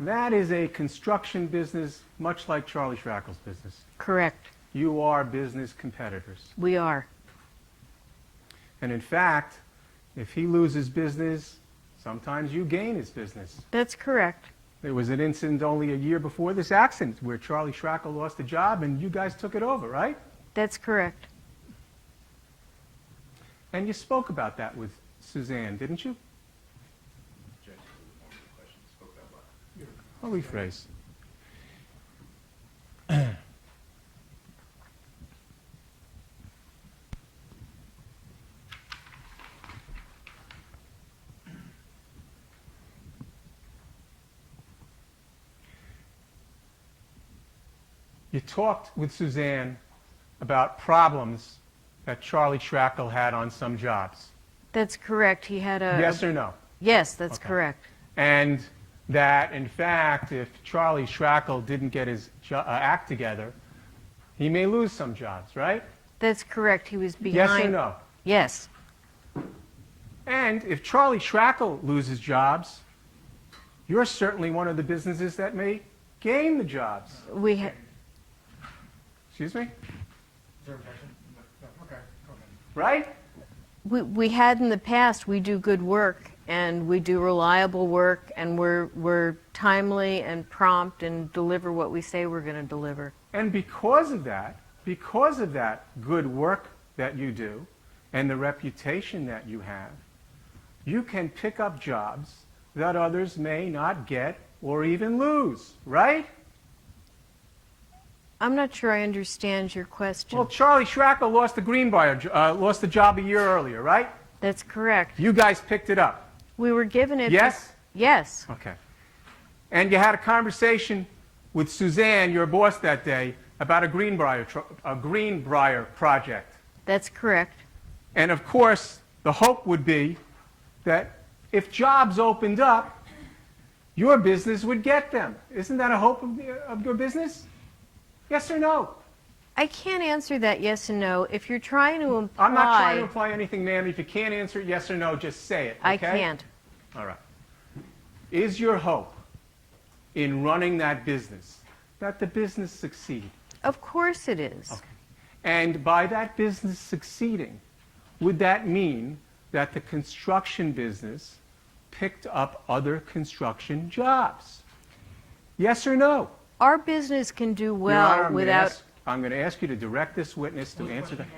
[SPEAKER 1] That is a construction business, much like Charlie Schrackle's business.
[SPEAKER 2] Correct.
[SPEAKER 1] You are business competitors.
[SPEAKER 2] We are.
[SPEAKER 1] And in fact, if he loses business, sometimes you gain his business.
[SPEAKER 2] That's correct.
[SPEAKER 1] There was an incident only a year before this accident where Charlie Schrackle lost a job and you guys took it over, right?
[SPEAKER 2] That's correct.
[SPEAKER 1] And you spoke about that with Suzanne, didn't you?
[SPEAKER 4] Objection to the form of the question. Spoke about what?
[SPEAKER 1] I'll rephrase. You talked with Suzanne about problems that Charlie Schrackle had on some jobs.
[SPEAKER 2] That's correct. He had a.
[SPEAKER 1] Yes or no?
[SPEAKER 2] Yes, that's
[SPEAKER 1] Okay.
[SPEAKER 2] correct.
[SPEAKER 1] And that, in fact, if Charlie Schrackle didn't get his act together, he may lose some jobs, right?
[SPEAKER 2] That's correct. He was behind.
[SPEAKER 1] Yes or no?
[SPEAKER 2] Yes.
[SPEAKER 1] And if Charlie Schrackle loses jobs, you're certainly one of the businesses that may gain the jobs.
[SPEAKER 2] We had.
[SPEAKER 1] Excuse me?
[SPEAKER 3] Is there objection? No. Okay, go ahead.
[SPEAKER 1] Right?
[SPEAKER 2] We had in the past. We do good work and we do reliable work and we're timely and prompt and deliver what we say we're going to deliver.
[SPEAKER 1] And because of that good work that you do and the reputation that you have, you can pick up jobs that others may not get or even lose, right?
[SPEAKER 2] I'm not sure I understand your question.
[SPEAKER 1] Well, Charlie Schrackle lost the job a year earlier, right?
[SPEAKER 2] That's correct.
[SPEAKER 1] You guys picked it up.
[SPEAKER 2] We were given it.
[SPEAKER 1] Yes?
[SPEAKER 2] Yes.
[SPEAKER 1] Okay. And you had a conversation with Suzanne, your boss that day, about a Greenbrier project.
[SPEAKER 2] That's correct.
[SPEAKER 1] And of course, the hope would be that if jobs opened up, your business would get them. Isn't that a hope of your business? Yes or no?
[SPEAKER 2] I can't answer that yes and no. If you're trying to imply...
[SPEAKER 1] I'm not trying to imply anything, ma'am. If you can't answer it yes or no, just say it, okay?
[SPEAKER 2] I can't.
[SPEAKER 1] All right. Is your hope in running that business that the business succeed?
[SPEAKER 2] Of course it is.
[SPEAKER 1] Okay. And by that business succeeding, would that mean that the construction business picked up other construction jobs? Yes or no?
[SPEAKER 2] Our business can do
[SPEAKER 1] Your
[SPEAKER 2] well
[SPEAKER 1] Honor,
[SPEAKER 2] without...
[SPEAKER 1] I'm going to ask you to direct this witness to answer that.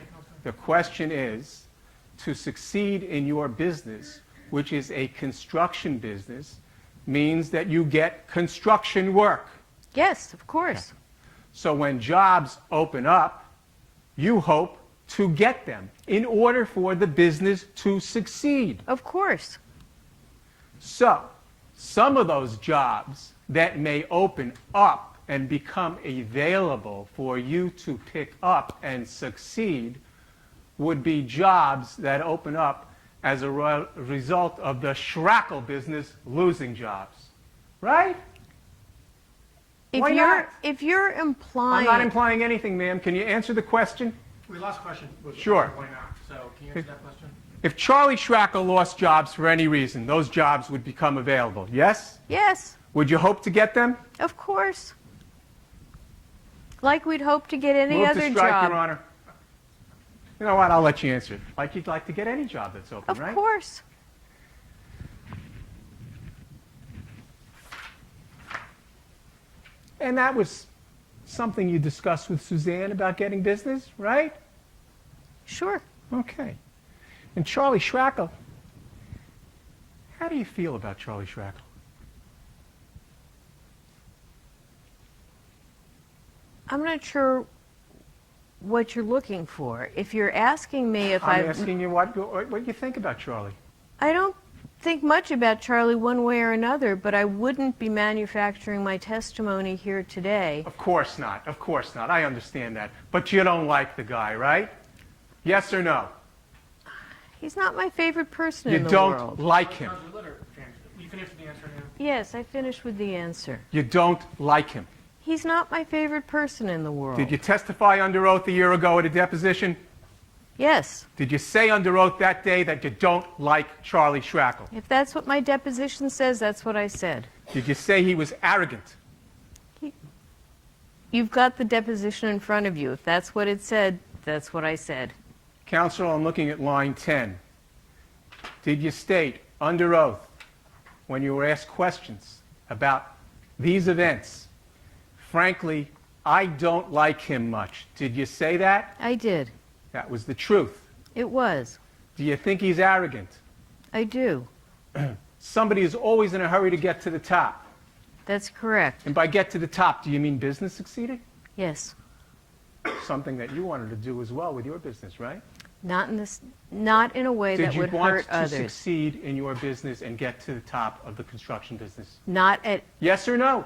[SPEAKER 1] The question is, to succeed in your business, which is a construction business, means that you get construction work.
[SPEAKER 2] Yes, of course.
[SPEAKER 1] So when jobs open up, you hope to get them in order for the business to succeed.
[SPEAKER 2] Of course.
[SPEAKER 1] So some of those jobs that may open up and become available for you to pick up and succeed would be jobs that open up as a result of the Schrackle business losing jobs. Right? Why not?
[SPEAKER 2] If you're implying...
[SPEAKER 1] I'm not implying anything, ma'am. Can you answer the question?
[SPEAKER 3] Your last question was
[SPEAKER 1] Sure.
[SPEAKER 3] why not? So can you answer that question?
[SPEAKER 1] If Charlie Schrackle lost jobs for any reason, those jobs would become available. Yes?
[SPEAKER 2] Yes,
[SPEAKER 1] Would you hope to get them?
[SPEAKER 2] of course. Like we'd hope to get any
[SPEAKER 1] Move
[SPEAKER 2] other
[SPEAKER 1] to strike,
[SPEAKER 2] job.
[SPEAKER 1] Your Honor. You know what? I'll let you answer it. Like you'd like to get any job that's open,
[SPEAKER 2] Of
[SPEAKER 1] right?
[SPEAKER 2] course.
[SPEAKER 1] And that was something you discussed with Suzanne about getting business, right?
[SPEAKER 2] Sure.
[SPEAKER 1] Okay. And Charlie Schrackle, how do you feel about Charlie Schrackle?
[SPEAKER 2] I'm not sure what you're looking for. If you're asking me if
[SPEAKER 1] I'm asking you what you think about Charlie.
[SPEAKER 2] I don't think much about Charlie one way or another, but I wouldn't be manufacturing my testimony here today.
[SPEAKER 1] Of course not. Of course not. I understand that. But you don't like the guy, right? Yes or no?
[SPEAKER 2] He's not my favorite person
[SPEAKER 1] You
[SPEAKER 2] in the
[SPEAKER 1] don't
[SPEAKER 2] world.
[SPEAKER 1] like him.
[SPEAKER 3] You finished the answer now?
[SPEAKER 2] Yes, I finished with the answer.
[SPEAKER 1] You don't like him.
[SPEAKER 2] He's not my favorite person in the world.
[SPEAKER 1] Did you testify under oath a year ago at a deposition?
[SPEAKER 2] Yes.
[SPEAKER 1] Did you say under oath that day that you don't like Charlie Schrackle?
[SPEAKER 2] If that's what my deposition says, that's what I said.
[SPEAKER 1] Did you say he was arrogant?
[SPEAKER 2] You've got the deposition in front of you. If that's what it said, that's what I said.
[SPEAKER 1] Counsel, I'm looking at line 10. Did you state under oath when you were asked questions about these events, frankly, I don't like him much? Did you say that?
[SPEAKER 2] I did.
[SPEAKER 1] That was the truth.
[SPEAKER 2] It was.
[SPEAKER 1] Do you think he's arrogant?
[SPEAKER 2] I do.
[SPEAKER 1] Somebody is always in a hurry to get to the top.
[SPEAKER 2] That's correct.
[SPEAKER 1] And by get to the top, do you mean business succeeding?
[SPEAKER 2] Yes.
[SPEAKER 1] Something that you wanted to do as well with your business, right?
[SPEAKER 2] Not in a way that
[SPEAKER 1] Did you
[SPEAKER 2] would
[SPEAKER 1] want
[SPEAKER 2] hurt
[SPEAKER 1] to
[SPEAKER 2] others.
[SPEAKER 1] succeed in your business and get to the top of the construction business?
[SPEAKER 2] Not at...
[SPEAKER 1] Yes or no?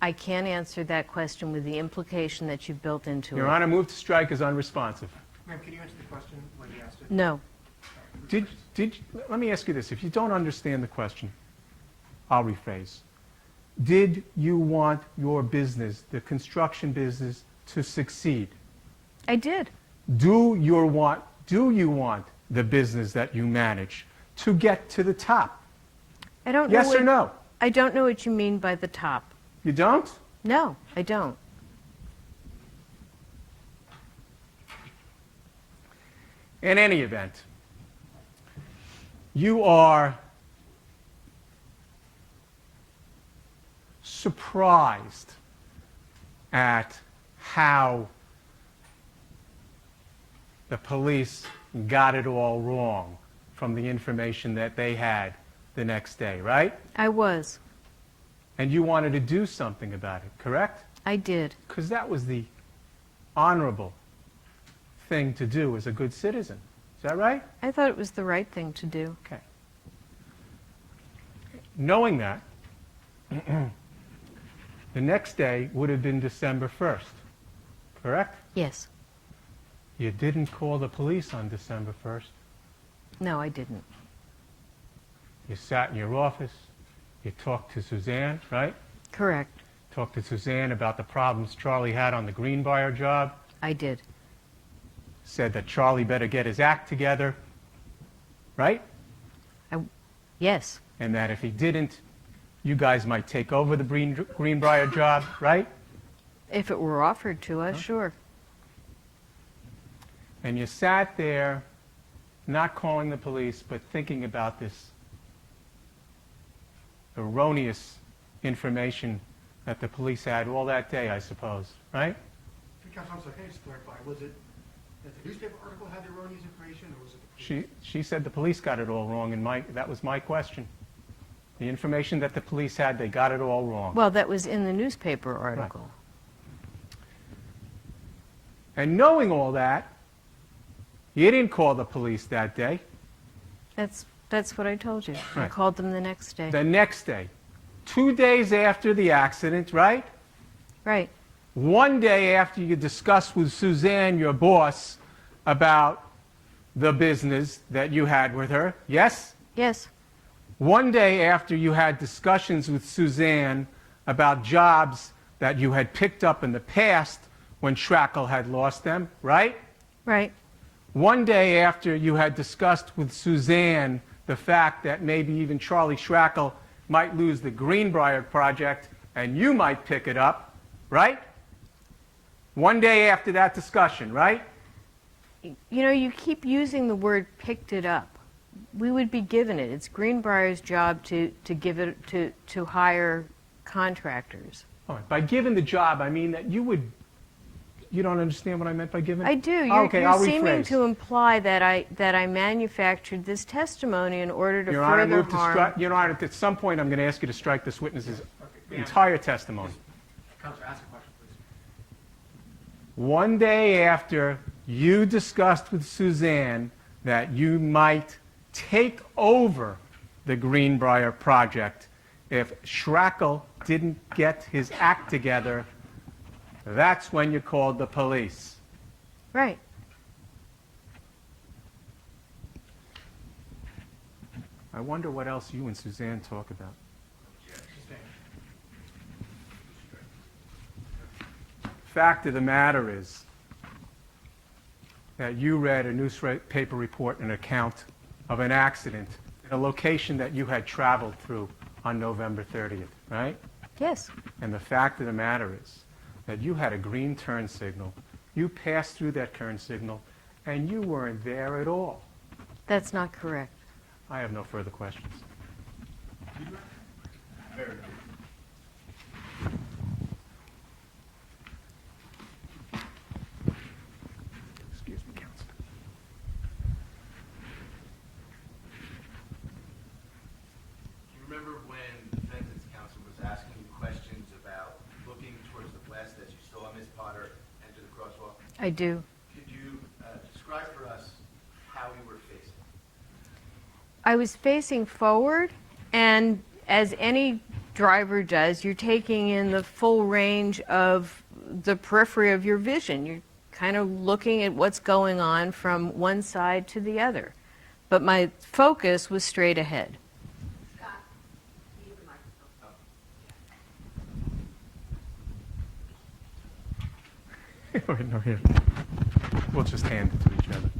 [SPEAKER 2] I can't answer that question with the implication that you've built into
[SPEAKER 1] Your
[SPEAKER 2] it.
[SPEAKER 1] Honor, move to strike is unresponsive.
[SPEAKER 3] Ma'am, can you answer the question when you asked it?
[SPEAKER 2] No.
[SPEAKER 1] Let me ask you this. If you don't understand the question, I'll rephrase. Did you want your business, the construction business, to succeed?
[SPEAKER 2] I did.
[SPEAKER 1] Do you want the business that you manage to get to the top?
[SPEAKER 2] I don't know.
[SPEAKER 1] Yes or no?
[SPEAKER 2] I don't know what you mean by the top.
[SPEAKER 1] You don't?
[SPEAKER 2] No, I don't.
[SPEAKER 1] In any event, you are surprised at how the police got it all wrong from the information that they had the next day, right?
[SPEAKER 2] I was.
[SPEAKER 1] And you wanted to do something about it, correct?
[SPEAKER 2] I did.
[SPEAKER 1] Because that was the honorable thing to do as a good citizen. Is that right?
[SPEAKER 2] I thought it was the right thing to do.
[SPEAKER 1] Okay. Knowing that, the next day would have been December 1st, correct?
[SPEAKER 2] Yes.
[SPEAKER 1] You didn't call the police on December 1st.
[SPEAKER 2] No, I didn't.
[SPEAKER 1] You sat in your office, You talked to Suzanne, right?
[SPEAKER 2] Correct.
[SPEAKER 1] Talked to Suzanne about the problems Charlie had on the Greenbrier job.
[SPEAKER 2] I did.
[SPEAKER 1] Said that Charlie better get his act together, right?
[SPEAKER 2] Yes.
[SPEAKER 1] And that if he didn't, you guys might take over the Greenbrier job, right?
[SPEAKER 2] If it were offered to us, sure.
[SPEAKER 1] And you sat there, not calling the police, but thinking about this erroneous information that the police had all that day, I suppose, right?
[SPEAKER 3] Councilman, can I just clarify, was it that the newspaper article had the erroneous information, or was it the police?
[SPEAKER 1] She said the police got it all wrong, and that was my question. The information that the police had, they got it all wrong.
[SPEAKER 2] Well, that was in the newspaper article.
[SPEAKER 1] And knowing all that, you didn't call the police that day.
[SPEAKER 2] That's what I told you. I
[SPEAKER 1] Right.
[SPEAKER 2] called them the next day.
[SPEAKER 1] The next day, 2 days after the accident, right?
[SPEAKER 2] Right.
[SPEAKER 1] 1 day after you discussed with Suzanne, your boss, about the business that you had with her, yes?
[SPEAKER 2] Yes.
[SPEAKER 1] 1 day after you had discussions with Suzanne about jobs that you had picked up in the past when Schrackle had lost them, right?
[SPEAKER 2] Right.
[SPEAKER 1] 1 day after you had discussed with Suzanne the fact that maybe even Charlie Schrackle might lose the Greenbrier project and you might pick it up, right? 1 day after that discussion, right?
[SPEAKER 2] You know, you keep using the word picked it up. We would be given it. It's Greenbrier's job to give it to hire contractors.
[SPEAKER 1] All right. By giving the job, I mean that you don't understand what I meant by giving?
[SPEAKER 2] I do.
[SPEAKER 1] Okay,
[SPEAKER 2] You're
[SPEAKER 1] I'll
[SPEAKER 2] seeming
[SPEAKER 1] rephrase.
[SPEAKER 2] to imply that I manufactured this testimony in order to
[SPEAKER 1] Your Honor,
[SPEAKER 2] further
[SPEAKER 1] move to
[SPEAKER 2] harm.
[SPEAKER 1] strike. Your Honor, at some point, I'm going to ask you to strike this witness's entire testimony.
[SPEAKER 3] Counselor, ask a question, please.
[SPEAKER 1] 1 day after you discussed with Suzanne that you might take over the Greenbrier project if Schrackle didn't get his act together, that's when you called the police.
[SPEAKER 2] Right.
[SPEAKER 1] I wonder what else you and Suzanne talk about. Fact of the matter is that you read a newspaper report, an account of an accident in a location that you had traveled through on November 30th, right?
[SPEAKER 2] Yes.
[SPEAKER 1] And the fact of the matter is that you had a green turn signal, you passed through that turn signal, and you weren't there at all.
[SPEAKER 2] That's not correct.
[SPEAKER 1] I have no further questions.
[SPEAKER 4] Very good.
[SPEAKER 1] Excuse me, counsel.
[SPEAKER 4] Do you remember when the defendant's counsel was asking you questions about looking towards the west as you saw Ms. Potter enter the crosswalk?
[SPEAKER 2] I do.
[SPEAKER 4] Could you describe for us how you were facing?
[SPEAKER 2] I was facing forward, and as any driver does, you're taking in the full range of the periphery of your vision. You're kind of looking at what's going on from one side to the other. But my focus was straight ahead.
[SPEAKER 5] Scott, use the microphone.
[SPEAKER 1] Wait, no, here. We'll just hand it to each other.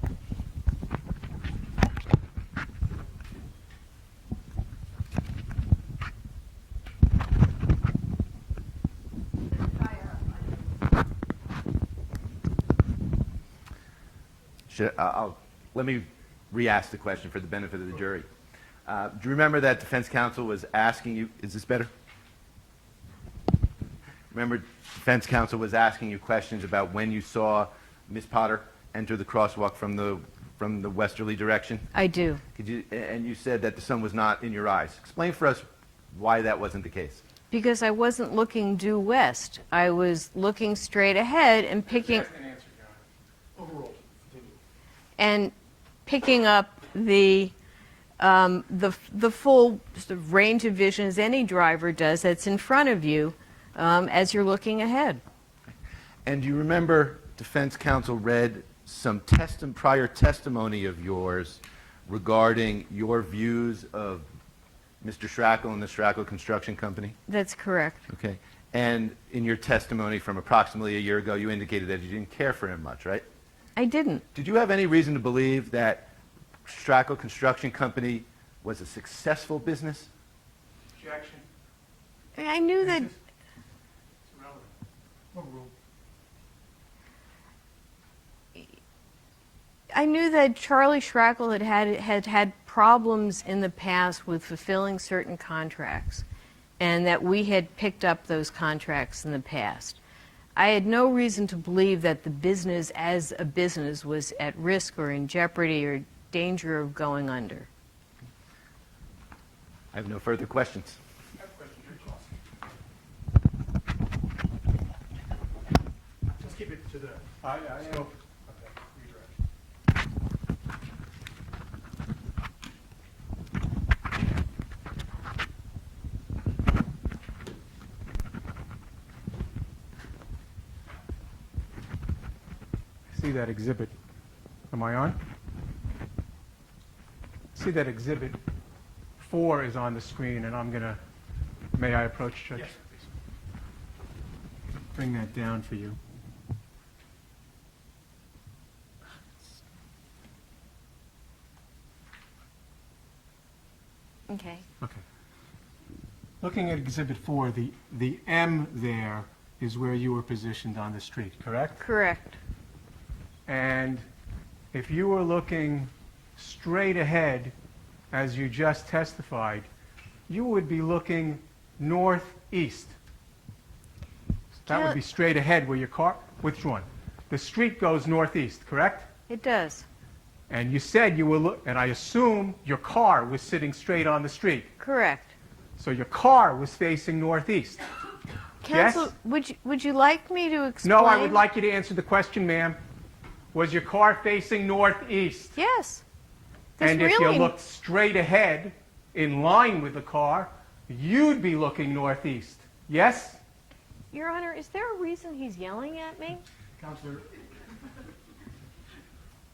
[SPEAKER 4] Let me re-ask the question for the benefit of the jury. Do you remember that defense counsel was asking you, is this better? Remember defense counsel was asking you questions about when you saw Ms. Potter enter the crosswalk from the westerly direction?
[SPEAKER 2] I do.
[SPEAKER 4] And you said that the sun was not in your eyes. Explain for us why that wasn't the case.
[SPEAKER 2] Because I wasn't looking due west. I was looking straight ahead and
[SPEAKER 3] Overall, continue.
[SPEAKER 2] and picking up the full sort of range of vision as any driver does that's in front of you as you're looking ahead.
[SPEAKER 4] And do you remember defense counsel read some prior testimony of yours regarding your views of Mr. Schrackle and the Schrackle Construction Company?
[SPEAKER 2] That's correct.
[SPEAKER 4] Okay. And in your testimony from approximately a year ago, you indicated that you didn't care for him much, right?
[SPEAKER 2] I didn't.
[SPEAKER 4] Did you have any reason to believe that Schrackle Construction Company was a successful business?
[SPEAKER 3] Objection.
[SPEAKER 2] I knew that.
[SPEAKER 3] It's irrelevant. Overruled.
[SPEAKER 2] I knew that Charlie Schrackle had problems in the past with fulfilling certain contracts, and that we had picked up those contracts in the past. I had no reason to believe that the business as a business was at risk or in jeopardy or danger of going under.
[SPEAKER 4] I have no further questions.
[SPEAKER 3] I have a question for you, Ross. Let's keep it to the scope of the redirect.
[SPEAKER 1] See that exhibit? Am I on? See that exhibit 4 is on the screen, and I'm going to, may I approach, Judge?
[SPEAKER 3] Yes, please.
[SPEAKER 1] Bring that down for you.
[SPEAKER 2] Okay.
[SPEAKER 1] Okay. Looking at exhibit 4, the M there is where you were positioned on the street, correct?
[SPEAKER 2] Correct.
[SPEAKER 1] And if you were looking straight ahead, as you just testified, you would be looking northeast. That would be straight ahead where your car, which one? The street goes northeast, correct?
[SPEAKER 2] It does.
[SPEAKER 1] And you said you were, and I assume your car was sitting straight on the street.
[SPEAKER 2] Correct.
[SPEAKER 1] So your car was facing northeast.
[SPEAKER 2] Counsel,
[SPEAKER 1] Yes?
[SPEAKER 2] would you like me to explain?
[SPEAKER 1] No, I would like you to answer the question, ma'am. Was your car facing northeast?
[SPEAKER 2] Yes. There's
[SPEAKER 1] And if
[SPEAKER 2] really-
[SPEAKER 1] you looked straight ahead, in line with the car, you'd be looking northeast. Yes?
[SPEAKER 2] Your Honor, is there a reason he's yelling at me?
[SPEAKER 3] Counselor,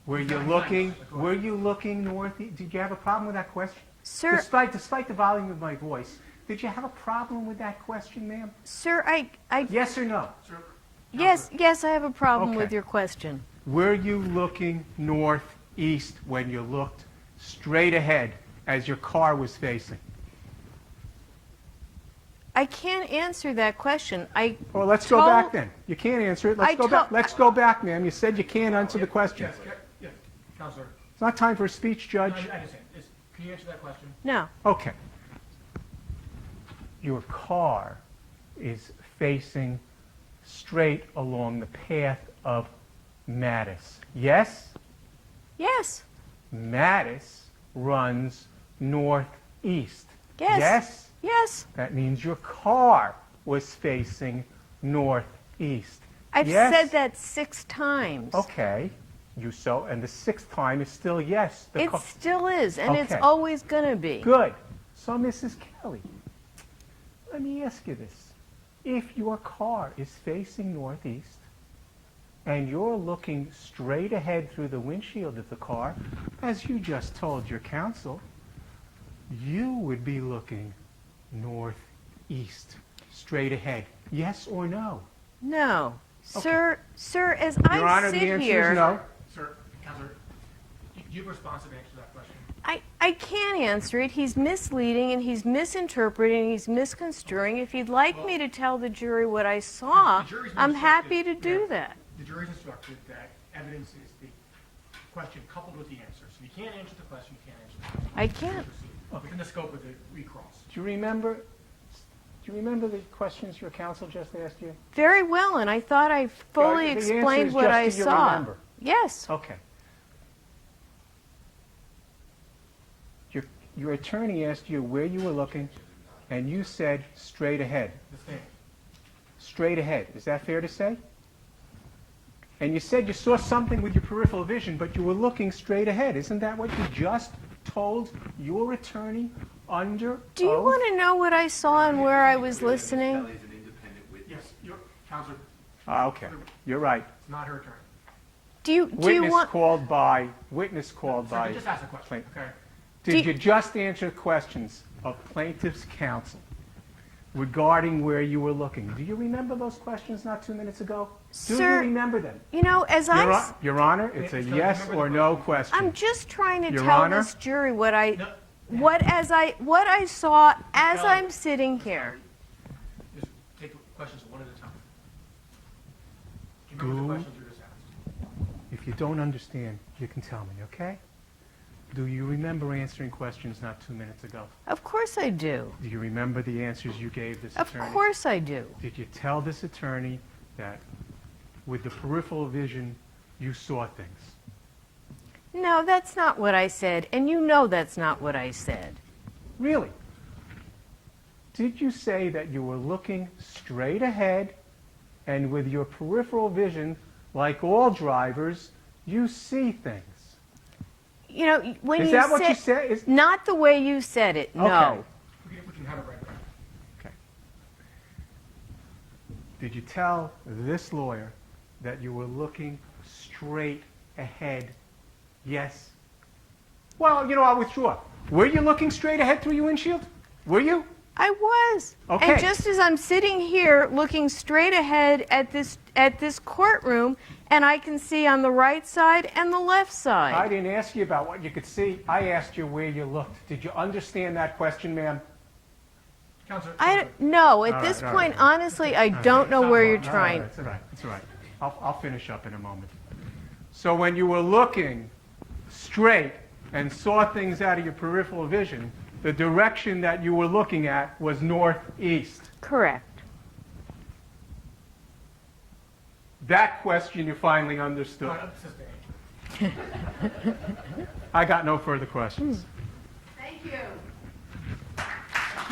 [SPEAKER 1] Were you looking northeast? Did you have a problem with that question?
[SPEAKER 2] Sir,
[SPEAKER 1] Despite the volume of my voice, did you have a problem with that question, ma'am?
[SPEAKER 2] sir,
[SPEAKER 1] Yes or no?
[SPEAKER 3] sir,
[SPEAKER 2] yes, I have a problem with
[SPEAKER 1] Okay.
[SPEAKER 2] your question.
[SPEAKER 1] Were you looking northeast when you looked straight ahead as your car was facing?
[SPEAKER 2] I can't answer that question.
[SPEAKER 1] Well, let's go back then. You can't answer it.
[SPEAKER 2] I
[SPEAKER 1] Let's go back.
[SPEAKER 2] told-
[SPEAKER 1] Let's go back, ma'am. You said you can't answer the question.
[SPEAKER 3] yes, Counselor.
[SPEAKER 1] It's not time for a speech,
[SPEAKER 3] I
[SPEAKER 1] Judge.
[SPEAKER 3] understand. Can you answer that question?
[SPEAKER 2] No.
[SPEAKER 1] Okay. Your car is facing straight along the path of Mattis. Yes?
[SPEAKER 2] Yes.
[SPEAKER 1] Mattis runs northeast.
[SPEAKER 2] Yes.
[SPEAKER 1] Yes?
[SPEAKER 2] Yes.
[SPEAKER 1] That means your car was facing northeast.
[SPEAKER 2] I've
[SPEAKER 1] Yes?
[SPEAKER 2] said that 6 times.
[SPEAKER 1] Okay. And the 6th time is still yes. The
[SPEAKER 2] It
[SPEAKER 1] car-
[SPEAKER 2] still is, and it's
[SPEAKER 1] Okay.
[SPEAKER 2] always going to be.
[SPEAKER 1] Good. So, Mrs. Kelly, let me ask you this. If your car is facing northeast and you're looking straight ahead through the windshield of the car, as you just told your counsel, you would be looking northeast, straight ahead. Yes or no?
[SPEAKER 2] No.
[SPEAKER 1] Okay.
[SPEAKER 2] Sir, as
[SPEAKER 1] Your
[SPEAKER 2] I
[SPEAKER 1] Honor, the
[SPEAKER 2] sit
[SPEAKER 1] answer
[SPEAKER 2] here,
[SPEAKER 1] is no.
[SPEAKER 3] Sir, Counselor, do you have a responsive answer to that question?
[SPEAKER 2] I can't answer it. He's misleading and he's misinterpreting, he's misconstruing. If you'd like me to tell the jury what I saw,
[SPEAKER 3] The jury's been
[SPEAKER 2] I'm
[SPEAKER 3] instructed
[SPEAKER 2] happy to do that.
[SPEAKER 3] The jury's instructed that evidence is the question coupled with the answer. So you can't answer the question, you can't answer the question.
[SPEAKER 2] I can't.
[SPEAKER 3] Proceed within the scope of the recross.
[SPEAKER 1] Do you remember the questions your counsel just asked you?
[SPEAKER 2] Very well, and I thought I fully
[SPEAKER 1] The answer
[SPEAKER 2] explained
[SPEAKER 1] is
[SPEAKER 2] what
[SPEAKER 1] just
[SPEAKER 2] I
[SPEAKER 1] do you
[SPEAKER 2] saw.
[SPEAKER 1] remember?
[SPEAKER 2] Yes.
[SPEAKER 1] Okay. Your attorney asked you where you were looking, and you said straight ahead.
[SPEAKER 3] The thing.
[SPEAKER 1] Straight ahead. Is that fair to say? And you said you saw something with your peripheral vision, but you were looking straight ahead. Isn't that what you just told your attorney under
[SPEAKER 2] Do you
[SPEAKER 1] oath?
[SPEAKER 2] want to know what I saw and where I was listening?
[SPEAKER 4] Kelly's an independent witness.
[SPEAKER 3] Yes, your Counselor,
[SPEAKER 1] Okay. You're right.
[SPEAKER 3] it's not her attorney.
[SPEAKER 2] Do you
[SPEAKER 1] Witness
[SPEAKER 2] want?
[SPEAKER 1] called by.
[SPEAKER 3] Sir, just ask a question,
[SPEAKER 1] Plain-
[SPEAKER 3] okay?
[SPEAKER 2] Do
[SPEAKER 1] Did
[SPEAKER 2] you-
[SPEAKER 1] you just answer questions of plaintiff's counsel regarding where you were looking. Do you remember those questions not 2 minutes ago? Do you
[SPEAKER 2] Sir,
[SPEAKER 1] remember them?
[SPEAKER 2] You know, as I'm,
[SPEAKER 1] Your Honor, it's a yes or no question.
[SPEAKER 2] I'm just trying to
[SPEAKER 1] Your
[SPEAKER 2] tell
[SPEAKER 1] Honor?
[SPEAKER 2] this jury what
[SPEAKER 3] No.
[SPEAKER 2] what I saw as I'm sitting here.
[SPEAKER 3] Just take questions one at a time. Do you remember the
[SPEAKER 1] Go.
[SPEAKER 3] questions you just asked?
[SPEAKER 1] If you don't understand, you can tell me, okay? Do you remember answering questions not 2 minutes ago?
[SPEAKER 2] Of course I do.
[SPEAKER 1] Do you remember the answers you gave this
[SPEAKER 2] Of
[SPEAKER 1] attorney?
[SPEAKER 2] course I do.
[SPEAKER 1] Did you tell this attorney that with the peripheral vision, you saw things?
[SPEAKER 2] No, that's not what I said, and you know that's not what I said.
[SPEAKER 1] Really? Did you say that you were looking straight ahead and with your peripheral vision, like all drivers, you see things?
[SPEAKER 2] You know, when
[SPEAKER 1] Is
[SPEAKER 2] you
[SPEAKER 1] that
[SPEAKER 2] said,
[SPEAKER 1] what you said? Is-
[SPEAKER 2] not the way you said it. No.
[SPEAKER 1] Okay.
[SPEAKER 3] We can have it right back.
[SPEAKER 1] Okay. Did you tell this lawyer that you were looking straight ahead? Yes. Well, you know, I'll withdraw. Were you looking straight ahead through your windshield? Were you?
[SPEAKER 2] I was.
[SPEAKER 1] Okay.
[SPEAKER 2] And just as I'm sitting here looking straight ahead at this courtroom, and I can see on the right side and the left
[SPEAKER 1] I
[SPEAKER 2] side.
[SPEAKER 1] didn't ask you about what you could see. I asked you where you looked. Did you understand that question, ma'am?
[SPEAKER 3] Counselor.
[SPEAKER 2] No, at
[SPEAKER 1] All
[SPEAKER 2] this
[SPEAKER 1] right, all
[SPEAKER 2] point,
[SPEAKER 1] right.
[SPEAKER 2] honestly, I don't know where you're
[SPEAKER 1] All
[SPEAKER 2] trying.
[SPEAKER 1] right, it's all right. It's all right. I'll finish up in a moment. So when you were looking straight and saw things out of your peripheral vision, the direction that you were looking at was northeast.
[SPEAKER 2] Correct.
[SPEAKER 1] That question you finally understood. I got no further questions.
[SPEAKER 5] Thank you.